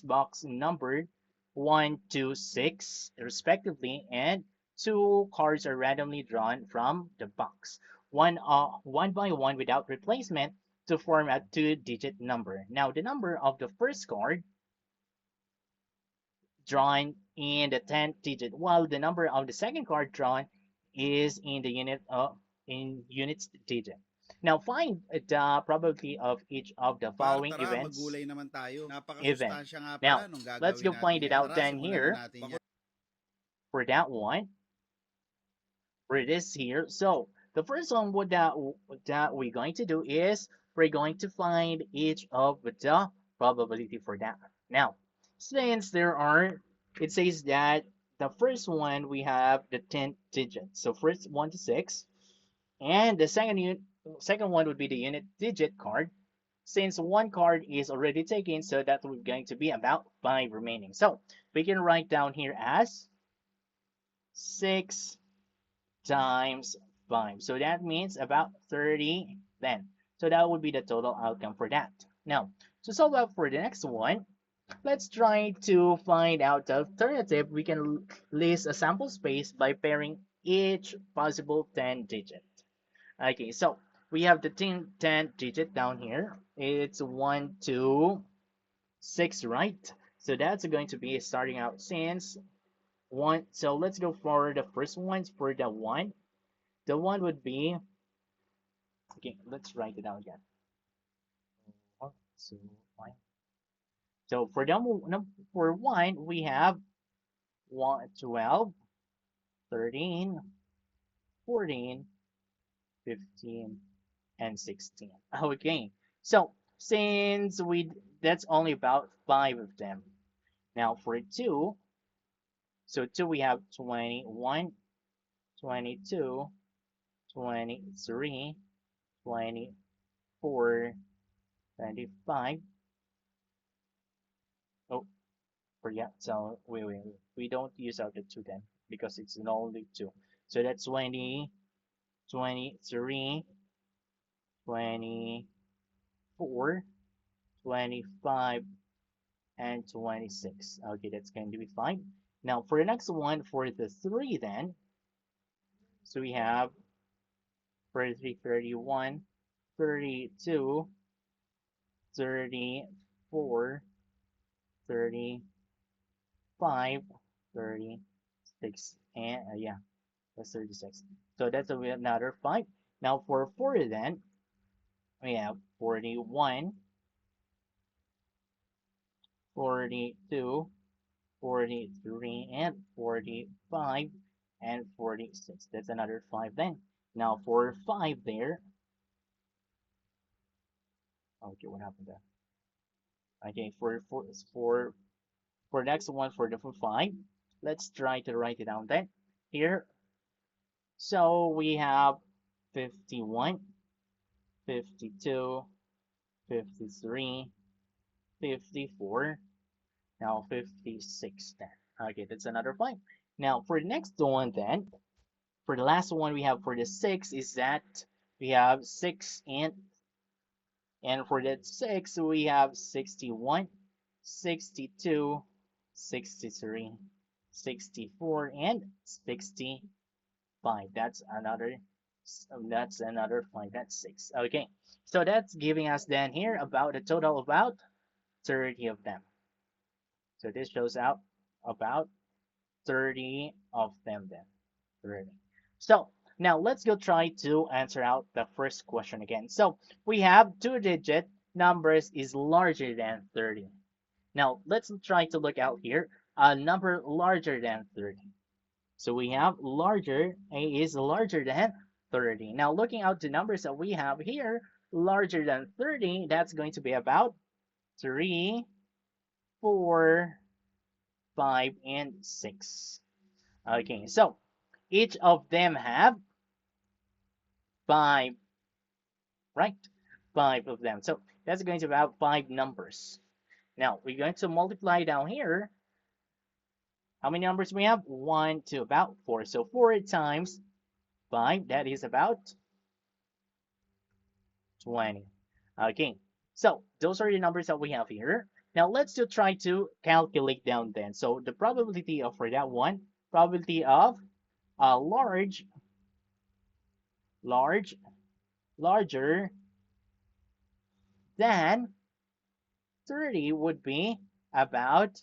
box numbered 1 to 6 respectively, and 2 cards are randomly drawn from the box, one by one without replacement, to form a 2-digit number. Now, the number of the first card drawn in the 10th digit, while the number of the second card drawn is in the units digit. Now find the probability of each of the following Tara, events. magulay naman tayo. Event. Napakasustansya nga pala Now nung let's gagawin go natin find it yan. out Tara, then simulan na here natin yan. for that one. For this here. So the first one that we're going to do is we're going to find each of the probability for that. Now, since it says that the first one we have the 10th digit. So first 1 to 6, and the second one would be the unit digit card. Since one card is already taken, so that we're going to be about 5 remaining. So we can write down here as 6 times 5. So that means about 30 then. So that would be the total outcome for that. Now, to solve out for the next one, let's try to find out the alternative. We can list a sample space by pairing each possible 10 digit. Okay, so we have the 10 digit down here. It's 1, 2, 6, right? So that's going to be starting out since 1. So let's go for the first ones for the 1. The 1 would be, okay, let's write it down again. 1, 2, 1. So for 1, we have 1, 12, 13, 14, 15, and 16. Okay, so since that's only about 5 of them. Now for 2, so 2 we have 21, 22, 23, 24, 25. Oh, forget. So we don't use out the 2 then because it's only 2. So that's 20, 23, 24, 25, and 26. Okay, that's going to be fine. Now for the next one, for the 3 then, so we have 33, 31, 32, 34, 35, 36, and yeah, that's 36. So that's another 5. Now for 4 then, we have 41, 42, 43, and 45, and 46. That's another 5 then. Now for 5 there. Okay, what happened there? Okay, for next one for the 5, let's try to write it down then. Here, so we have 51, 52, 53, 54, now 56 then. Okay, that's another 5. Now for the next one then, for the last one we have for the 6 is that we have 6 and for that 6 we have 61, 62, 63, 64, and 65. That's another 5. That's 6. Okay, so that's giving us then here about a total of about 30 of them. So this shows out about 30 of them then. 30. So now let's go try to answer out the first question again. So we have 2-digit numbers is larger than 30. Now let's try to look out here a number larger than 30. So we have larger, A is larger than 30. Now looking out the numbers that we have here, larger than 30, that's going to be about 3, 4, 5, and 6. Okay, so each of them have 5, right? 5 of them. So that's going to be about 5 numbers. Now we're going to multiply down here. How many numbers we have? 1, 2, about 4. So 4 times 5, that is about 20. Okay, so those are the numbers that we have here. Now let's just try to calculate down then. So the probability of for that one, probability of a large, larger than 30 would be about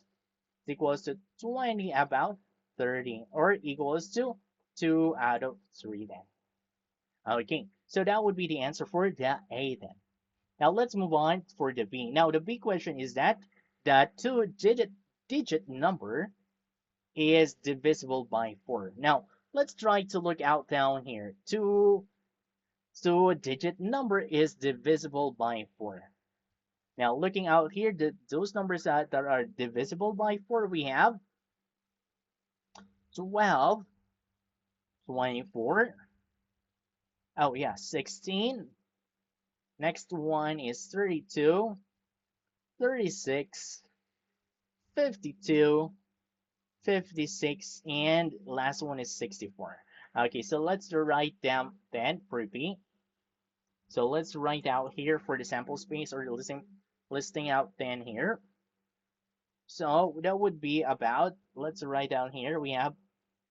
equals to 20 about 30 or equals to 2 out of 3 then. Okay, so that would be the answer for the A then. Now let's move on for the B. Now the B question is that the two-digit number is divisible by 4. Now let's try to look out down here. Two-digit number is divisible by 4. Now looking out here, those numbers that are divisible by 4, we have 12, 24, oh yeah, 16. Next one is 32, 36, 52, 56, and last one is 64. Okay, so let's write them then for B. So let's write out here for the sample space or listing out then here. So that would be about, let's write down here, we have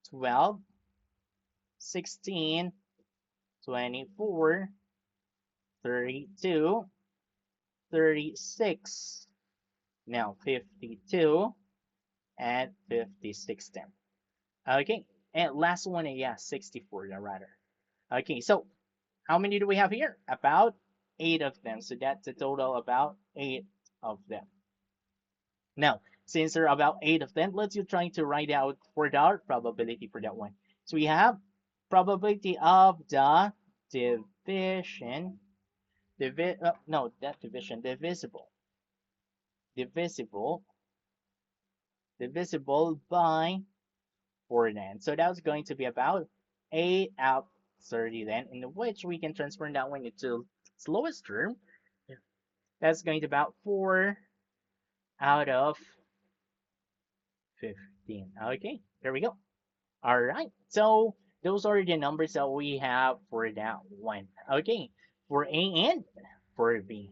12, 16, 24, 32, 36, now 52, and 56 then. Okay, and last one, yeah, 64 rather. Okay, so how many do we have here? About 8 of them. So that's a total about 8 of them. Now, since there are about 8 of them, let's you trying to write out for the probability for that one. So we have probability of the division, no, that division, divisible by 4 then. So that's going to be about 8 out 30 then, in which we can transform that one into its lowest term. That's going to be about 4 out of 15. Okay, there we go. All right, so those are the numbers that we have for that one. Okay, for A and for B.